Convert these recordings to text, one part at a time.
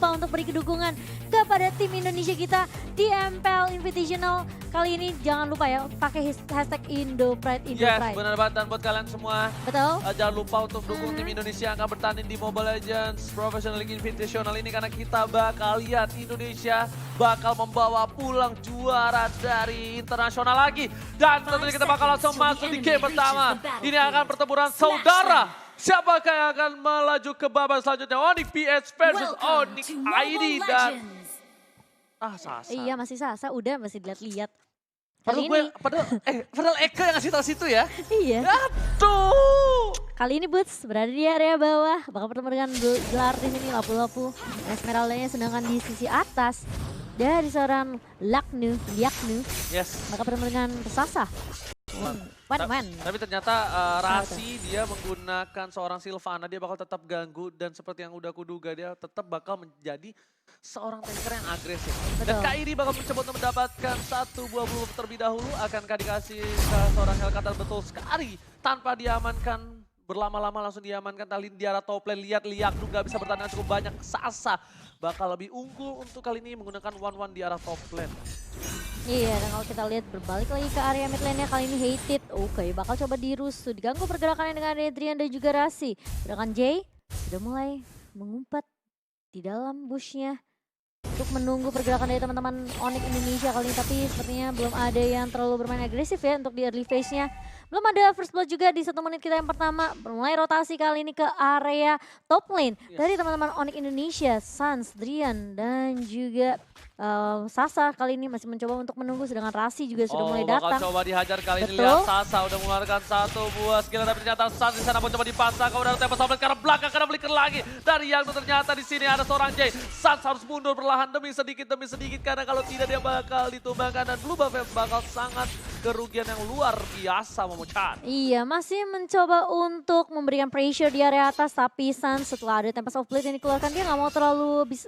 lupa untuk beri dukungan kepada tim Indonesia kita di MPL Invitational. Kali ini jangan lupa ya, pakai hashtag IndoPride. Yes, benar banget. Dan buat kalian semua, Betul. jangan lupa untuk dukung tim Indonesia yang akan bertanding di Mobile Legends Professional League Invitational ini. Karena kita bakal lihat Indonesia bakal membawa pulang juara dari internasional lagi. Dan tentunya kita bakal langsung masuk di game pertama. Ini akan pertempuran saudara. Siapakah yang akan melaju ke babak selanjutnya? Onyx PH versus Onyx ID dan... Sasa. Iya masih Sasa, udah masih dilihat-lihat. Padahal Eka yang ngasih tau situ ya. Iya. Aduh. Kali ini Boots berada di area bawah, bakal bertemu dengan gelar tim ini lapu-lapu. Esmeraldanya sedangkan di sisi atas dari seorang Liaknu, Yes. bakal bertemu dengan Sasa. Tapi ternyata Rasi dia menggunakan seorang Sylvana, dia bakal tetap ganggu dan seperti yang udah kuduga dia tetap bakal menjadi seorang tanker yang agresif. Dan Betul. KID bakal mencoba untuk mendapatkan satu buah blue terlebih dahulu. Akankah dikasih ke seorang Hellcutter? Betul sekali. Tanpa diamankan, berlama-lama langsung diamankan. Tali di arah top lane, lihat Liaknu gak bisa bertahan cukup banyak. Sasa bakal lebih unggul untuk kali ini menggunakan 1-1 di arah top lane. Iya, dan kalau kita lihat berbalik lagi ke area mid lane-nya kali ini Hated. Oke, bakal coba dirusuh, diganggu pergerakannya dengan Adrian dan juga Rasi. Sedangkan Jay sudah mulai mengumpat di dalam bushnya untuk menunggu pergerakan dari teman-teman Onyx Indonesia kali ini. Tapi sepertinya belum ada yang terlalu bermain agresif ya untuk di early phase-nya. Belum ada first blood juga di 1 menit kita yang pertama. Mulai rotasi kali ini ke area top lane dari teman-teman Onyx Indonesia. Sans, Drian, dan juga Sasa kali ini masih mencoba untuk menunggu. Sedangkan Rasi juga sudah mulai datang. Bakal coba dihajar kali ini. Betul. Lihat Sasa udah mengeluarkan satu buah skill. Tapi ternyata Sans di sana mau coba dipasang. Kemudian tempat sampai ke arah belakang. Karena flicker lagi. Dari yang ternyata di sini ada seorang Jay. Sans harus mundur perlahan demi sedikit. Karena kalau tidak dia bakal ditumbangkan. Dan Blue Buff bakal sangat kerugian yang luar biasa Momochan. Iya, masih mencoba untuk memberikan pressure di area atas. Tapi Sans setelah ada Tempest of Blade yang dikeluarkan, dia nggak mau terlalu, bisa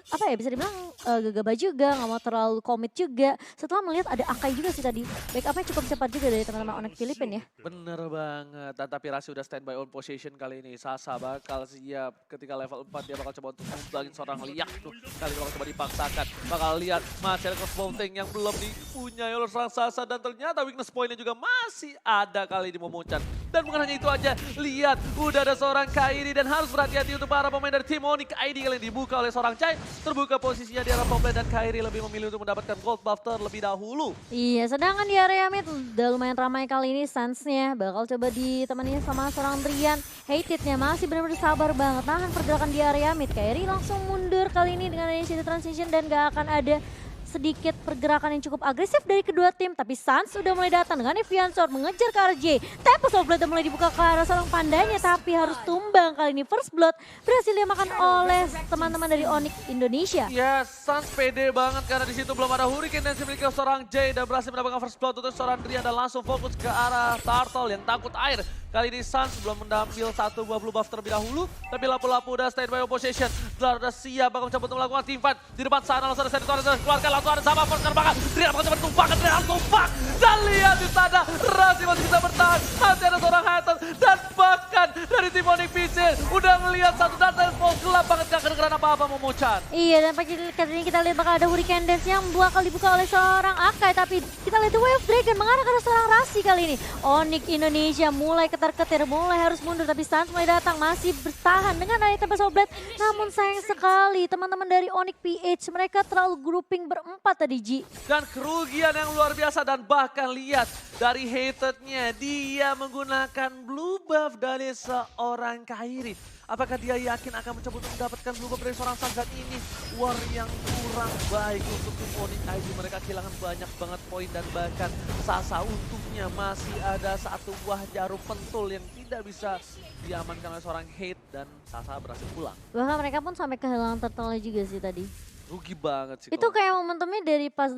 dibilang gegabah juga. Nggak mau terlalu komit juga. Setelah melihat ada Akai juga sih tadi. Backupnya cukup cepat juga dari teman-teman Onyx Filipin ya. Bener banget. Dan tapi Rasi udah standby on position kali ini. Sasa bakal siap ketika level 4 dia bakal coba untuk numbangin seorang Liaknu. Kali ini bakal coba dipaksakan. Bakal lihat masih ada crossbowing yang belum dipunyai oleh seorang Sasa. Dan ternyata weakness point-nya juga masih ada kali ini Momochan. Dan bukan hanya itu aja. Lihat udah ada seorang KID dan harus berhati-hati untuk para pemain dari tim Onyx ID kali ini dibuka oleh seorang Chai. Terbuka posisinya di arah top lane dan KID lebih memilih untuk mendapatkan gold buff terlebih dahulu. Iya, sedangkan di area mid udah lumayan ramai kali ini. Sans-nya bakal coba ditemani sama seorang Drian. Hated-nya masih benar-benar sabar banget nahan pergerakan di area mid. Kairi langsung mundur kali ini dengan initiative transition dan gak akan ada sedikit pergerakan yang cukup agresif dari kedua tim. Tapi Sans sudah mulai datang dengan Evian Sword mengejar ke arah J. Tempest of Blood udah mulai dibuka ke arah seorang pandanya tapi harus tumbang kali ini. First Blood berhasil dimakan oleh teman-teman dari Onyx Indonesia. Ya, Sans pede banget karena di situ belum ada Hurricane dan dimiliki seorang J dan berhasil mendapatkan first blood untuk seorang Drian dan langsung fokus ke arah Turtle yang takut air. Kali ini Sans belum mengambil satu buah blue buff terlebih dahulu, tapi lapu-lapu udah standby opposition. Udah siap bakal mencoba untuk melakukan team fight. Di depan sana langsung ada Senator yang keluarkan, langsung ada sama penerbangan. Drian bakal coba tumpahkan, Drian langsung tumpah. Dan lihat di sana, Rasi masih bisa bertahan. Masih ada seorang Hatton dan bahkan dari tim Onyx PC udah ngelihat satu data yang gelap banget gak kedengeran apa-apa Momochan. Iya, dan pagi kali ini kita lihat bakal ada Hurricane Dance yang bakal dibuka oleh seorang Akai. Tapi kita lihat The Way of Dragon mengarah ke arah seorang Rasi kali ini. Onyx Indonesia mulai ketar-ketir, mulai harus mundur. Tapi Sans mulai datang, masih bertahan dengan ada Tempest of Blade. Namun sayang sekali teman-teman dari Onyx PH, mereka terlalu grouping berempat tadi Ji. Dan kerugian yang luar biasa dan bahkan lihat dari Hated-nya dia menggunakan blue buff dari seorang Kairi. Apakah dia yakin akan mencoba untuk mendapatkan blue buff dari seorang Sans? Dan ini war yang kurang baik untuk tim Onyx ID. Mereka kehilangan banyak banget poin dan bahkan Sasa untungnya masih ada satu buah jarum pentul yang tidak bisa diamankan oleh seorang Hate dan Sasa berhasil pulang. Bahkan mereka pun sampai kehilangan turtle juga sih tadi. Rugi banget sih. Itu kayak momentumnya dari pas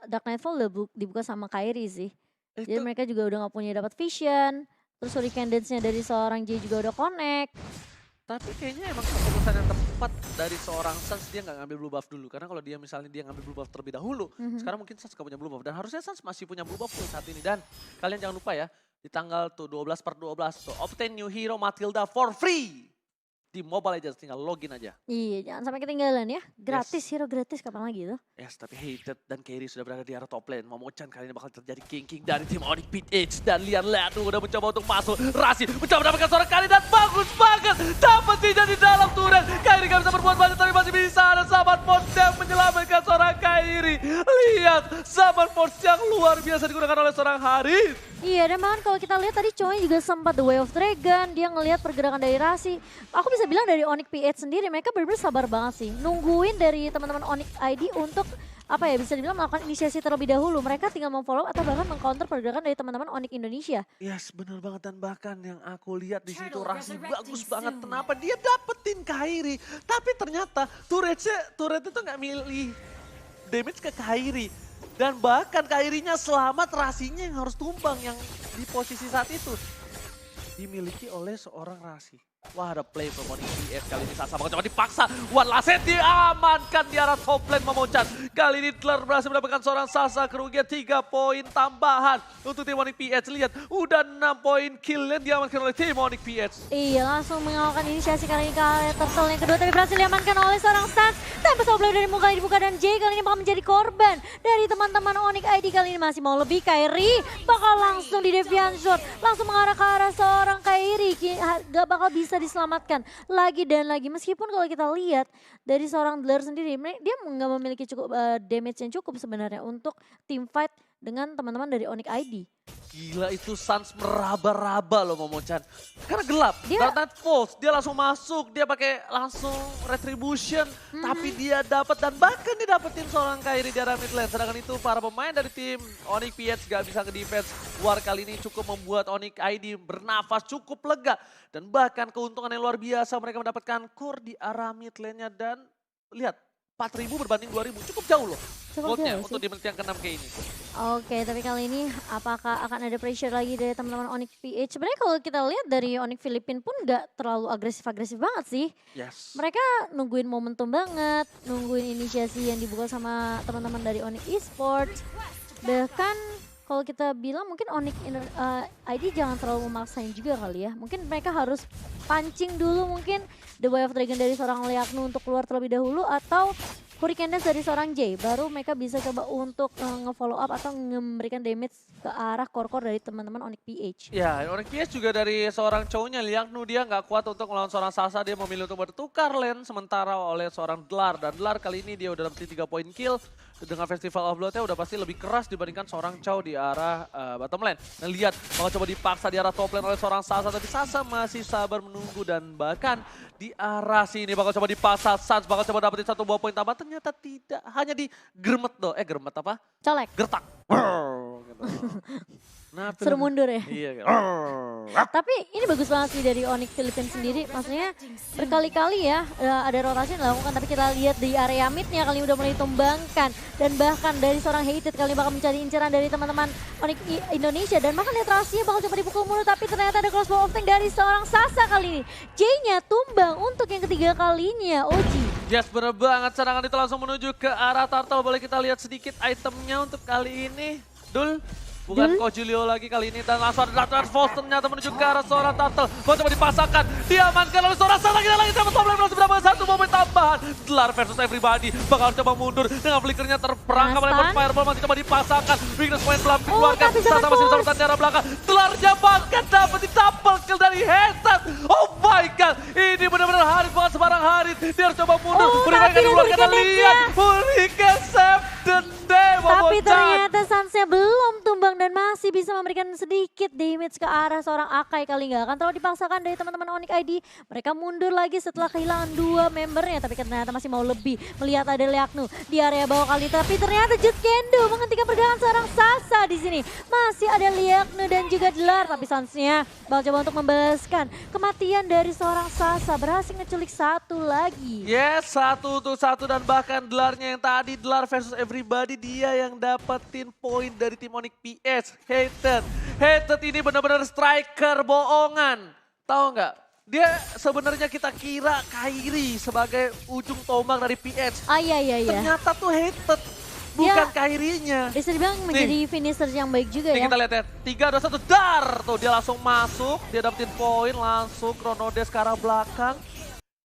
Dark Nightfall udah dibuka sama Kairi sih. Jadi mereka juga udah gak punya dapat vision. Terus Hurricane Dance-nya dari seorang J juga udah connect. Tapi kayaknya emang keputusan yang tepat dari seorang Sans dia nggak ngambil blue buff dulu. Karena kalau dia misalnya dia ngambil blue buff terlebih dahulu, sekarang mungkin Sans gak punya blue buff. Dan harusnya Sans masih punya blue buff tuh saat ini. Dan kalian jangan lupa ya, di tanggal tuh 12/12 tuh, obtain new hero Matilda for free. di Mobile Legends, tinggal login aja. Iya, jangan sampai ketinggalan ya. Gratis, hero gratis kapan lagi tuh? Yes, tapi Hated dan Kairi sudah berada di arah top lane. Momochan kali ini bakal terjadi king dari tim Onyx PH. Dan lihat tuh udah mencoba untuk masuk. Rasi mencoba mendapatkan seorang Kairi dan bagus banget. Dapat tidak di dalam turret. Kairi gak bisa berbuat banyak tapi masih bisa. Ada Zaman Force yang menyelamatkan seorang Kairi. Lihat, Zaman Force yang luar biasa digunakan oleh seorang Haris. Iya, dan bahkan kalau kita lihat tadi cowoknya juga sempat The Way of Dragon, dia ngelihat pergerakan dari Rasi. Aku bisa bilang dari Onyx PH sendiri, mereka benar-benar sabar banget sih. Nungguin dari teman-teman Onyx ID untuk, apa ya, bisa dibilang melakukan inisiasi terlebih dahulu. Mereka tinggal memfollow atau bahkan mengcounter pergerakan dari teman-teman Onyx Indonesia. Yes, bener banget. Dan bahkan yang aku lihat di situ Rasi bagus banget. Kenapa dia dapetin Kairi. Tapi ternyata turret itu nggak milih damage ke Kairi. Dan bahkan Kairinya selamat, Rasinya yang harus tumbang yang di posisi saat itu dimiliki oleh seorang Rasi. Wah, ada play from Onyx PH kali ini. Sasa coba dipaksa. One Laset diamankan di arah top lane Momochan. Kali ini Tler berhasil mendapatkan seorang Sasa, kerugian 3 poin tambahan untuk tim Onyx PH. Lihat, udah 6 poin kill yang diamankan oleh tim Onyx PH. Iya, langsung mengawalkan inisiasi kali ini ke area turtle yang kedua, tapi berhasil diamankan oleh seorang Sans. Tanpa play dari muka dibuka dan Jay kali ini bakal menjadi korban dari teman-teman Onyx ID. Kali ini masih mau lebih. Kairi bakal langsung di Deviant Shot, langsung mengarah ke arah seorang Kairi. Gak bakal bisa diselamatkan lagi dan lagi. Meskipun kalau kita lihat dari seorang Dler sendiri, dia nggak memiliki cukup damage yang cukup sebenarnya untuk team fight dengan teman-teman dari Onyx ID. Gila, itu Sans meraba-raba loh Momochan. Karena gelap, Dia- Dark Knight Falls, dia langsung masuk, dia pakai langsung Retribution. Tapi dia dapat dan bahkan dia dapetin seorang Kairi di arah mid lane. Sedangkan itu para pemain dari tim Onyx PH gak bisa ke-defense. War kali ini cukup membuat Onyx ID bernafas cukup lega. Dan bahkan keuntungan yang luar biasa, mereka mendapatkan core di arah mid lane-nya. Dan lihat, 4.000 berbanding 2.000, cukup jauh loh. Cukup Goldnya jauh untuk sih. di menit yang ke-6 kayak ini. Oke, tapi kali ini apakah akan ada pressure lagi dari teman-teman Onyx PH? Sebenarnya kalau kita lihat dari Onyx Filipina pun nggak terlalu agresif-agresif banget sih. Yes. Mereka nungguin momentum banget, nungguin inisiasi yang dibuka sama teman-teman dari Onyx Esports. Bahkan kalau kita bilang mungkin Onyx ID jangan terlalu memaksain juga kali ya. Mungkin mereka harus pancing dulu mungkin The Way of Dragon dari seorang Liaknu untuk keluar terlebih dahulu, atau Hurricane Dance dari seorang Jay. Baru mereka bisa coba untuk nge-follow up atau memberikan damage ke arah core-core dari teman-teman Onyx PH. Ya, Onyx PH juga dari seorang cowoknya Liaknu, dia nggak kuat untuk melawan seorang Sasa, dia memilih untuk bertukar lane sementara oleh seorang Dlar. Dan Dlar kali ini dia udah dapetin 3 poin kill. Dengan Festival of Blood-nya udah pasti lebih keras dibandingkan seorang Chow di arah bottom lane. Dan lihat, bakal coba dipaksa di arah top lane oleh seorang Sasa, tapi Sasa masih sabar menunggu. Dan bahkan di arah sini bakal coba dipaksa, Sans bakal coba dapetin 1 buah poin tambah. Ternyata tidak, hanya di germet doh. Germet apa? Colek, Gertak. Gitu. Nah, suruh mundur ya. Iya, gitu. Tapi ini bagus banget sih dari Onyx Filipina sendiri. Maksudnya berkali-kali ya ada rotasi yang dilakukan. Tapi kita lihat di area midnya kali ini udah mulai ditumbangkan. Dan bahkan dari seorang Hated kali ini bakal mencari inceran dari teman-teman Onyx Indonesia. Dan bahkan lihat Rasinya bakal coba dipukul mulu. Tapi ternyata ada crossbow of tank dari seorang Sasa kali ini. J-nya tumbang untuk yang ketiga kalinya. Oji. Yes, bener banget. Serangan itu langsung menuju ke arah Turtle. Boleh kita lihat sedikit itemnya untuk kali ini. Dul. Bukan Ko Julio lagi kali ini, dan langsung ada Dark Force ternyata menuju ke arah seorang Turtle. Mau coba dipasangkan, diamankan oleh seorang Sasa. Kita lagi sama top lane masih berapa 1 momen tambahan. Dlar versus everybody, bakal coba mundur dengan flickernya terperangkap oleh Fireball, masih coba dipasangkan. Weakness point belum dikeluarkan, Sasa masih bisa bertahan di arah belakang. Dlarnya bahkan dapat di double kill dari Hated. Oh my god, ini benar-benar Haris, bukan sembarang Haris. Dia harus coba mundur, Hurricane dikeluarkan, lihat Hurricane save the day. Tapi ternyata Sansnya belum tumbang dan masih bisa memberikan sedikit damage ke arah seorang Akai. Kali nggak akan terlalu dipaksakan dari teman-teman Onyx ID. Mereka mundur lagi setelah kehilangan 2 membernya, tapi ternyata masih mau lebih. Melihat ada Liaknu di area bawah kali, tapi ternyata Just Kendo menghentikan pergerakan seorang Sasa di sini. Masih ada Liaknu dan juga Dlar, tapi Sansnya bakal coba untuk membalaskan kematian dari seorang Sasa. Berhasil ngeculik 1 lagi. Yes, 1-1 dan bahkan Dlarnya yang tadi Dlar versus everybody, dia yang dapetin poin dari tim Onyx PH. Hated ini benar-benar striker bohongan. Tahu nggak? Dia sebenarnya kita kira Kairi sebagai ujung tombak dari PH. Ah iya. Ternyata tuh Hated, bukan Kairinya. Bisa dibilang menjadi finisher yang baik juga Nih ya. kita lihat ya, 3, 2, 1, dar! Tuh dia langsung masuk, dia dapetin poin langsung, Chrono Dash ke arah belakang.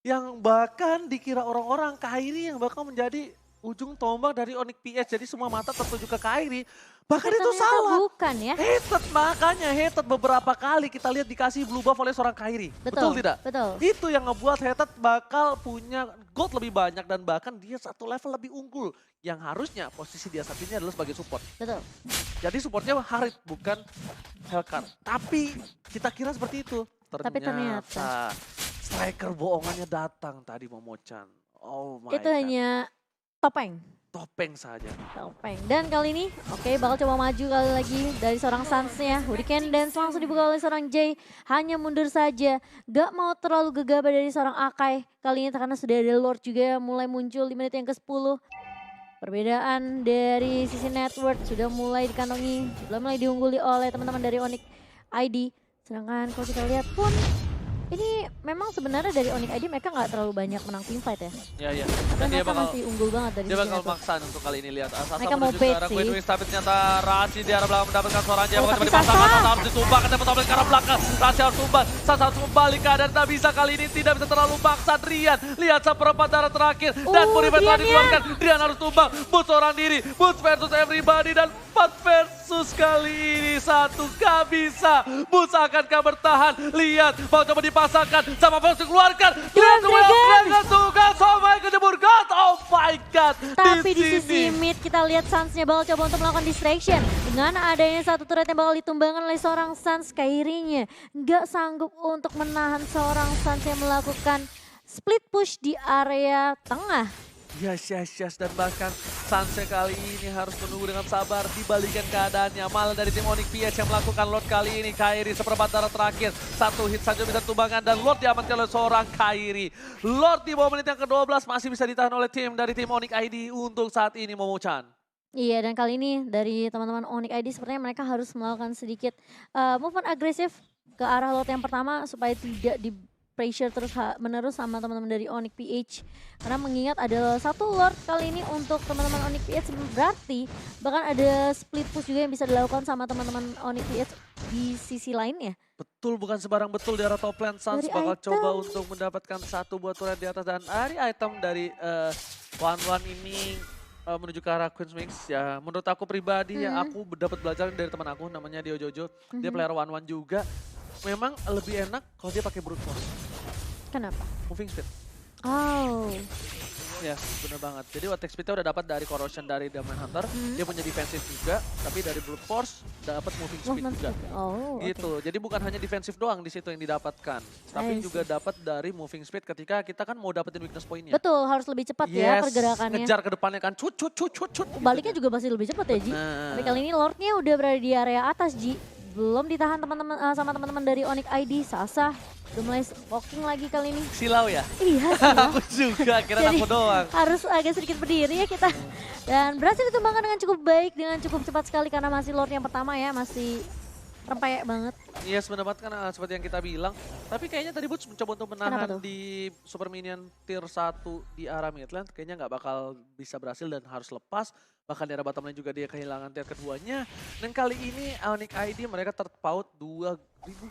Yang bahkan dikira orang-orang Kairi yang bakal menjadi ujung tombak dari Onyx PS. Jadi semua mata tertuju ke Kairi. Bahkan Tapi itu ternyata salah. bukan ya. Hated, makanya hated beberapa kali kita lihat dikasih blue buff oleh seorang Kairi. Betul tidak? Betul. Itu yang ngebuat hated bakal punya gold lebih banyak dan bahkan dia satu level lebih unggul. Yang harusnya posisi dia saat ini adalah sebagai support. Betul. Jadi supportnya Harit bukan Hellcat. Tapi kita kira seperti itu. Tapi ternyata. Striker bohongannya datang tadi Momochan. Oh my Itu god. hanya topeng. Topeng saja. Topeng. Dan kali ini, oke, bakal coba maju kali lagi dari seorang Suns-nya. Hurricane Dance langsung dibuka oleh seorang Jay. Hanya mundur saja. Gak mau terlalu gegabah dari seorang Akai. Kali ini karena sudah ada Lord juga yang mulai muncul di menit yang ke-10. Perbedaan dari sisi network sudah mulai dikantongi. Sudah mulai diungguli oleh teman-teman dari Onyx ID. Sedangkan kalau kita lihat pun, ini memang sebenarnya dari Onyx ID mereka nggak terlalu banyak menang team fight ya. Ya, ya. Dan Dan dia mereka bakal masih unggul banget dari dia sisi bakal network. maksa untuk kali ini lihat. Sasa Mereka mau menuju bait ke arah sih. Queen Wings, tapi ternyata Rashi di arah belakang mendapatkan seorang Jaya. Oh, Bakal tapi coba dipasangkan, Sasa. Sasa harus ditumbangkan, dapat topeng ke arah belakang. Rashi harus tumbang, Sasa harus kembali keadaan tak bisa kali ini. Tidak bisa terlalu paksa Drian. Lihat seperempat darah terakhir. Dan Purified telah dikeluarkan. Drian harus tumbang. Boots seorang diri. Boots versus everybody. Dan 4 versus kali ini. 1 gak bisa. Boots akankah bertahan? Lihat. Mau coba dipasangkan. Sama Fox dikeluarkan. Drian Dragon. tugas. Oh my god, jebur god. Oh my god. Tapi di sisi mid kita lihat Suns-nya bakal coba untuk melakukan distraction. Dengan adanya satu turret yang bakal ditumbangkan oleh seorang Suns, Kairi-nya nggak sanggup untuk menahan seorang Suns yang melakukan split push di area tengah. Yes. Dan bahkan Sanse kali ini harus menunggu dengan sabar dibalikan keadaannya. Malah dari tim Onyx PH yang melakukan Lord kali ini. Kairi seperempat darah terakhir. 1 hit saja bisa tumbangkan dan Lord diamankan oleh seorang Kairi. Lord di bawah menit yang ke-12 masih bisa ditahan oleh tim dari tim Onyx ID untuk saat ini Momochan. Iya, dan kali ini dari teman-teman Onyx ID sepertinya mereka harus melakukan sedikit movement agresif ke arah Lord yang pertama supaya tidak di pressure terus menerus sama teman-teman dari Onyx PH. Karena mengingat ada satu Lord kali ini untuk teman-teman Onyx PH, berarti bahkan ada split push juga yang bisa dilakukan sama teman-teman Onyx PH di sisi lainnya. Betul, bukan sembarang betul di arah top lane. Suns Dari bakal item. coba untuk mendapatkan satu buah turret di atas. Dan dari item dari One ini menuju ke arah Queen's Wings. Ya menurut aku pribadi ya aku dapat belajar dari teman aku namanya Dio Jojo. Dia player One juga. Memang lebih enak kalau dia pakai brute force. Kenapa? Moving speed. Oh. Ya, bener banget. Jadi attack speed-nya udah dapat dari corrosion dari Diamond Hunter. Dia punya defensif juga, tapi dari brute force dapat moving speed Movement juga. speed. Oh, Gitu. Jadi bukan hanya defensif doang di situ yang didapatkan, tapi I juga dapat dari moving speed ketika kita kan mau dapetin weakness point-nya. betul, harus lebih cepat ya Yes, pergerakannya. ngejar ke depannya kan cut. Baliknya juga masih lebih cepat ya, Ji. Nah. Tapi kali ini Lordnya udah berada di area atas, Ji. Belum ditahan teman-teman sama teman-teman dari Onyx ID. Sasa udah mulai walking lagi kali ini. Silau ya? Iya sih. Aku juga, kira Jadi, aku doang. harus agak sedikit berdiri ya kita. Dan berhasil ditumbangkan dengan cukup baik, dengan cukup cepat sekali karena masih Lord yang pertama ya, masih rempeyek banget. Yes, mendapatkan seperti yang kita bilang. Tapi kayaknya tadi Boots mencoba untuk Kenapa menahan tuh? di Super Minion tier 1 di arah midlane. Kayaknya nggak bakal bisa berhasil dan harus lepas. Bahkan di arah bottom lane juga dia kehilangan tier keduanya. Dan kali ini Onyx ID mereka terpaut 2.000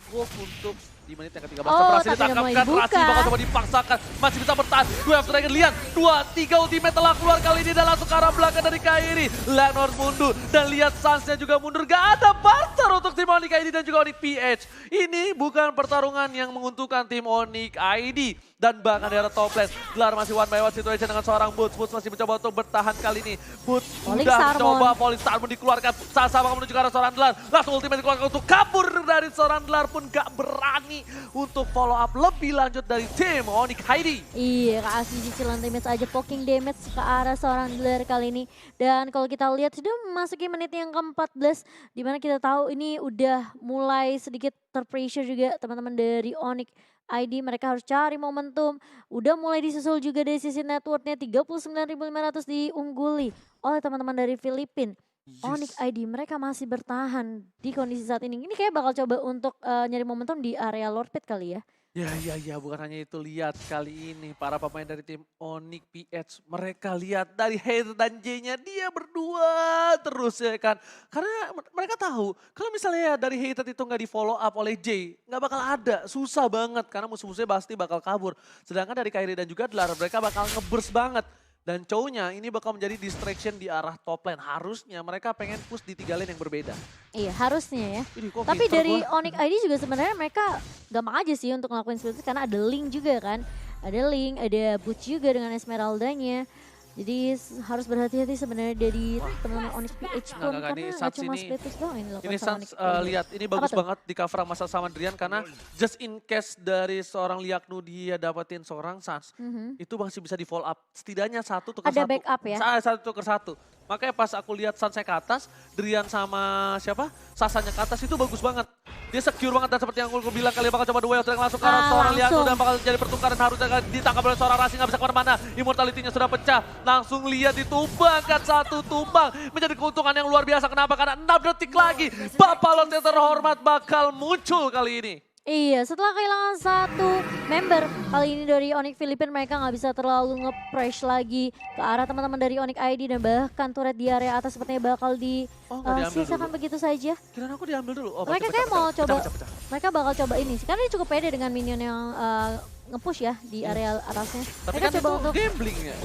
gold untuk di menit yang ke-13. Oh, Berhasil tapi udah mulai ditangkapkan, dibuka. Rasi bakal coba dipaksakan. Masih bisa bertahan. 2F Dragon, lihat. 2-3 ultimate telah keluar kali ini dan langsung ke arah belakang dari Kairi. Lenor mundur dan lihat Suns-nya juga mundur. Gak ada barter untuk tim Onyx ID dan juga Onyx PH. Ini bukan pertarungan yang menguntungkan tim Onyx ID. Dan bahkan di arah top lane, gelar masih one by one situation dengan seorang Boots. Boots masih mencoba untuk bertahan kali ini. Boots Falling sudah Starmon. mencoba, Falling Starmon dikeluarkan. Sasa bakal menuju ke arah seorang Delar. Langsung ultimate dikeluarkan untuk kabur dari seorang Delar pun gak berani untuk follow up lebih lanjut dari tim Onyx ID. Iya, kasih cicilan damage aja, poking damage ke arah seorang Dealer kali ini. Dan kalau kita lihat sudah memasuki menit yang ke-14, dimana kita tahu ini udah mulai sedikit terpressure juga teman-teman dari Onyx ID. Mereka harus cari momentum. Udah mulai disusul juga dari sisi networknya, 39.500 diungguli oleh teman-teman dari Filipina. Onyx ID mereka masih bertahan di kondisi saat ini. Ini kayak bakal coba untuk nyari momentum di area Lord Pit kali ya. Ya, bukan hanya itu. Lihat kali ini para pemain dari tim Onyx PH. Mereka lihat dari Hater dan J-nya dia berdua terus ya kan. Karena mereka tahu kalau misalnya dari Hater itu nggak di follow up oleh J, nggak bakal ada. Susah banget karena musuh-musuhnya pasti bakal kabur. Sedangkan dari Kairi dan juga Dlar mereka bakal nge-burst banget. Dan cowoknya ini bakal menjadi distraction di arah top lane. Harusnya mereka pengen push di 3 lane yang berbeda. Iya harusnya ya. Ini kok Tapi pinter dari gua. Onyx ID juga sebenarnya mereka gampang aja sih untuk ngelakuin split karena ada Link juga kan. Ada Link, ada Butch juga dengan Esmeraldanya. Jadi harus berhati-hati sebenarnya dari teman-teman Onyx PH pun Nggak, karena ini nggak Suns cuma ini- split push doang yang dilakukan Ini sama Suns Onyx PH. lihat ini bagus tuh? banget di cover sama sama Drian karena just in case dari seorang Liaknu dia dapetin seorang Suns itu masih bisa di follow up setidaknya satu tukar Ada satu. backup ya? Satu tukar satu. Makanya pas aku lihat Sunsnya ke atas, Drian sama siapa? Sasanya ke atas itu bagus banget. Dia secure banget dan seperti yang aku bilang kalian bakal coba duel langsung ke arah seorang Liaknu langsung. dan bakal jadi pertukaran harusnya ditangkap oleh seorang Rasi nggak bisa kemana-mana. Immortality-nya sudah pecah. Langsung lihat ditumbangkan satu tumbang menjadi keuntungan yang luar biasa. Kenapa? Karena 6 detik lagi Bapak Lot yang terhormat bakal muncul kali ini. Iya, setelah kehilangan satu member, kali ini dari Onyx Filipina mereka nggak bisa terlalu nge-press lagi ke arah teman-teman dari Onyx ID dan bahkan turret di area atas sepertinya bakal Oh, nggak diambil sia-siakan dulu. begitu saja. Kirain aku diambil dulu. Oh, Mereka pecah, kayak pecah, mau pecah, coba, pecah, pecah. mereka bakal coba ini sih, karena dia cukup pede dengan minion yang nge-push ya di area atasnya. Tapi Mereka kan coba itu untuk, gambling ya.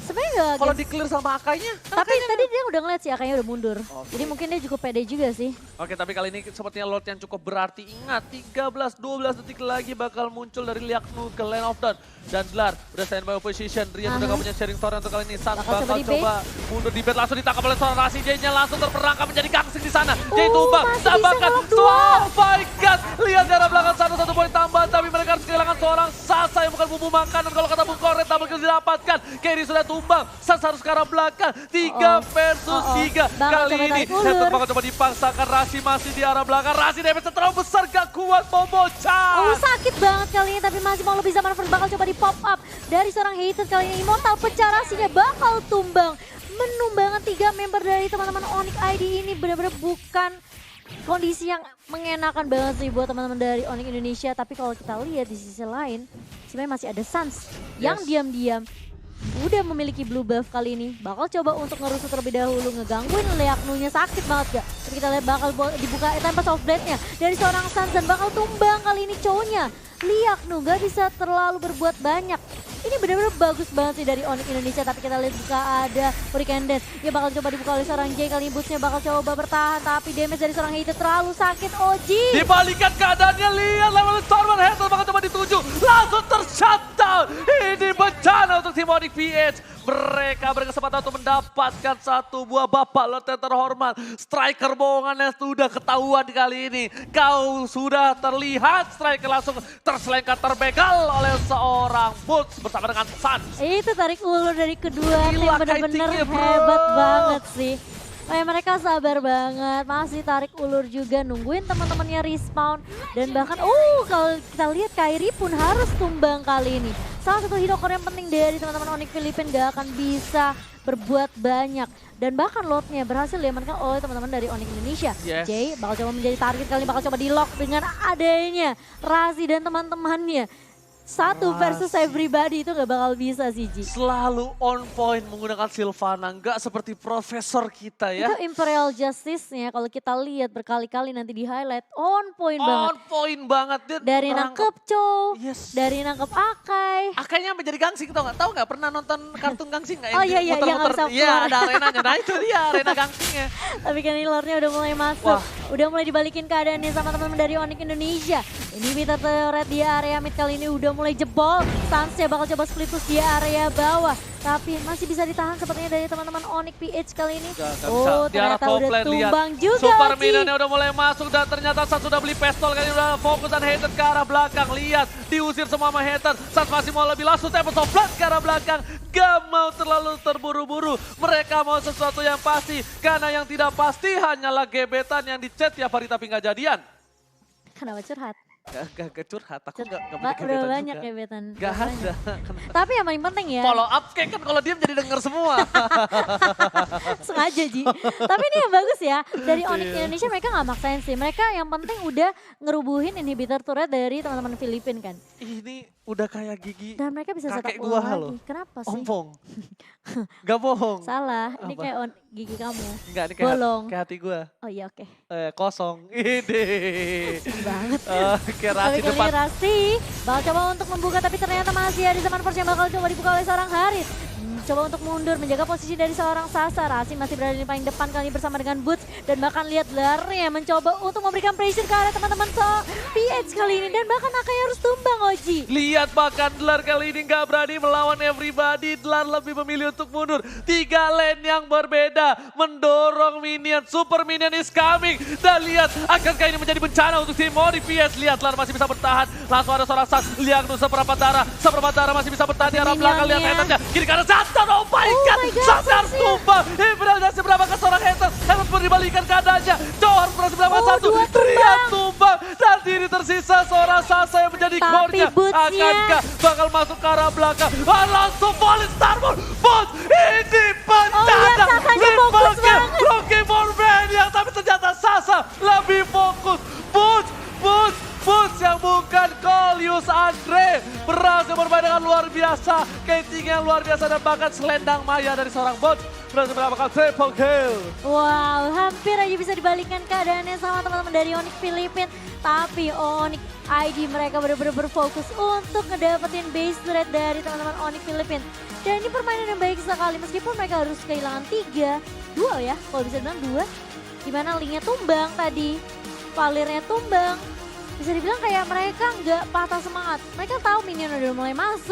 sebenarnya nggak Kalau game. di clear sama Akainya. Tapi tadi dia udah ngeliat sih Akanya udah mundur. Oke. Jadi mungkin dia cukup pede juga sih. Oke, tapi kali ini sepertinya Lord yang cukup berarti. Ingat, 13-12 detik lagi bakal muncul dari Liaknu ke Lane of Dawn. Dan Dlar udah standby position. Rian udah gak punya sharing torrent untuk kali ini. Suns Bakal bakal coba coba mundur di bed. Langsung ditangkap oleh seorang Rasi. J-nya langsung terperangkap menjadi gangsing di sana. J Oh, tumbang, masih bisa tambahkan. ngelok dua. Oh my god. Lihat di arah belakang sana satu poin tambahan. Tapi mereka harus kehilangan seorang Sasa yang bukan bumbu makanan. Kalau kata Bung Koret, double kill didapatkan. Kerry sudah tumbang. Suns harus ke arah belakang. 3 versus 3. Bakal Kali coba ini tarik ulur. Headset bakal coba dipaksakan. Rasi masih di arah belakang. Rasi damage terlalu besar. Gak kuat mau bocah. Oh sakit banget kali ini tapi masih mau lebih zaman bakal coba di pop up dari seorang hater kali ini. Immortal pecah Rasinya bakal tumbang. Menumbangkan 3 member dari teman-teman Onyx ID ini benar-benar bukan kondisi yang mengenakan banget sih buat teman-teman dari Onyx Indonesia. Tapi kalau kita lihat di sisi lain sebenarnya masih ada Suns yang Yes. diam-diam udah memiliki blue buff kali ini. Bakal coba untuk ngerusut terlebih dahulu, ngegangguin Liaknunya sakit banget gak? Tapi kita lihat bakal dibuka tanpa soft blade-nya dari seorang Suns dan bakal tumbang kali ini cowoknya. Liaknu gak bisa terlalu berbuat banyak. Ini benar-benar bagus banget sih dari Onyx Indonesia, tapi kita lihat buka ada Hurricane Dance. Dia bakal coba dibuka oleh seorang J, kali ini Boots-nya bakal coba bertahan, tapi damage dari seorang hater terlalu sakit. Oji! Dibalikan keadaannya, lihat level Stormer Hazel bakal coba dituju. Langsung tershutdown. Ini bencana untuk tim Onyx PH. Mereka berkesempatan untuk mendapatkan satu buah Bapak Lot yang terhormat. Striker bohongannya sudah ketahuan kali ini. Kau sudah terlihat striker langsung terselengkat terbegal oleh seorang Boots bersama dengan Suns. Itu tarik ulur dari kedua tim Gila, bener-bener kitingnya, bro. hebat banget sih. Kayak mereka sabar banget, masih tarik ulur juga nungguin teman-temannya respawn. Dan bahkan, kalau kita lihat Kairi pun harus tumbang kali ini. Salah satu hero core yang penting dari teman-teman Onyx Filipina gak akan bisa berbuat banyak. Dan bahkan lotnya berhasil diamankan oleh teman-teman dari Onyx Indonesia. Yes. Jay bakal coba menjadi target kali ini, bakal coba di lock dengan adanya Razi dan teman-temannya. Satu versus everybody itu gak bakal bisa sih Ji. Selalu on point menggunakan Sylvana, nggak seperti profesor kita ya. Itu Imperial Justice-nya kalau kita lihat berkali-kali nanti di highlight on point banget. On point banget. Dia Dari nangkep Chow, Yes. dari nangkep Akai. Akainya menjadi gangsing tau nggak? Tahu nggak pernah nonton kartun gangsing nggak? Oh iya, iya, yang nggak bisa Iya keluar. ada arenanya. Nah itu dia arena gangsingnya. Tapi kan ini lore-nya udah mulai masuk. Wah. Udah mulai dibalikin keadaannya sama teman-teman dari Onyx Indonesia. Ini Vita turret di area mid kali ini udah mulai jebol. Suns bakal coba split push di area bawah. Tapi masih bisa ditahan sepertinya dari teman-teman Onyx PH kali ini. Nggak bisa. Di arah Ternyata top udah lane, lihat. tumbang juga Super Oji. minionnya udah mulai masuk dan ternyata Suns sudah beli pistol kali ini udah fokus dan hater ke arah belakang. Lihat diusir semua sama hater. Suns masih mau lebih langsung tempo soft ke arah belakang. Gak mau terlalu terburu-buru. Mereka mau sesuatu yang pasti. Karena yang tidak pasti hanyalah gebetan yang di chat tiap hari tapi nggak jadian. Kenapa curhat? Gak curhat, aku gak Udah punya gebetan banyak juga. gebetan. Gak udah banyak. ada. Tapi yang paling penting ya, Follow up kayak kan kalau diem jadi denger semua. sengaja Ji. Tapi ini yang bagus ya, dari Onyx Iya. Indonesia mereka gak maksain sih. Mereka yang penting udah ngerubuhin inhibitor turret dari teman-teman Filipin kan. Ini udah kayak gigi Dan mereka bisa setup kakek ulang gua lagi. loh. Kenapa sih? Ompong. Gak bohong. Salah, ini Apa? kayak gigi kamu. Enggak, ini kayak, Bolong. kayak hati gue. Oh iya oke. Kosong. Ide. Sedih banget. Kayak Tapi Rasi kali depan. ini Rasti bakal coba untuk membuka tapi ternyata masih ada zaman force yang bakal coba dibuka oleh seorang Haris. Coba untuk mundur menjaga posisi dari seorang Sasa. Rasi masih berada di paling depan kali ini bersama dengan Boots. Dan bahkan lihat Larry yang mencoba untuk memberikan pressure ke arah teman-teman PH kali ini. Dan bahkan Akai harus tumbang Oji. Lihat bahkan Dlar kali ini nggak berani melawan everybody. Dlar lebih memilih untuk mundur. 3 lane yang berbeda. Mendorong minion. Super minion is coming. Dan lihat akankah ini menjadi bencana untuk tim Onyx PS. Lihat Dlar masih bisa bertahan. Langsung ada seorang Sang. Lihat seperempat darah. Seperempat darah masih bisa bertahan di arah belakang. Lihat Minionnya. headernya. Kiri kanan Satan. Oh my god. my God, Sampai harus Sasa. tumbang. Ibrahim masih berapa ke seorang hater. Hater pun dibalikan keadaannya. Joe harus berhasil mendapatkan Oh, satu. dua Rian tumbang. Dan diri tersisa seorang Sasa yang menjadi Tapi core-nya. Boots-nya. Akankah bakal masuk ke arah belakang? Langsung Fallen Starboard. Boots ini bencana. Sasanya fokus banget. Blocking yang tapi ternyata Sasa lebih fokus. Boots yang bukan Kolius Andre berhasil bermain dengan luar biasa, catching yang luar biasa dan bahkan selendang maya dari seorang bot berhasil mendapatkan triple kill. Wow, hampir aja bisa dibalikkan keadaannya sama teman-teman dari Onyx Filipin. Tapi Onyx ID mereka benar-benar berfokus untuk ngedapetin base turret dari teman-teman Onyx Filipin. Dan ini permainan yang baik sekali meskipun mereka harus kehilangan 2 ya, kalau bisa bilang 2. Dimana linknya tumbang tadi, Valirnya tumbang. Bisa dibilang kayak mereka nggak patah semangat. Mereka tahu minion udah mulai masuk.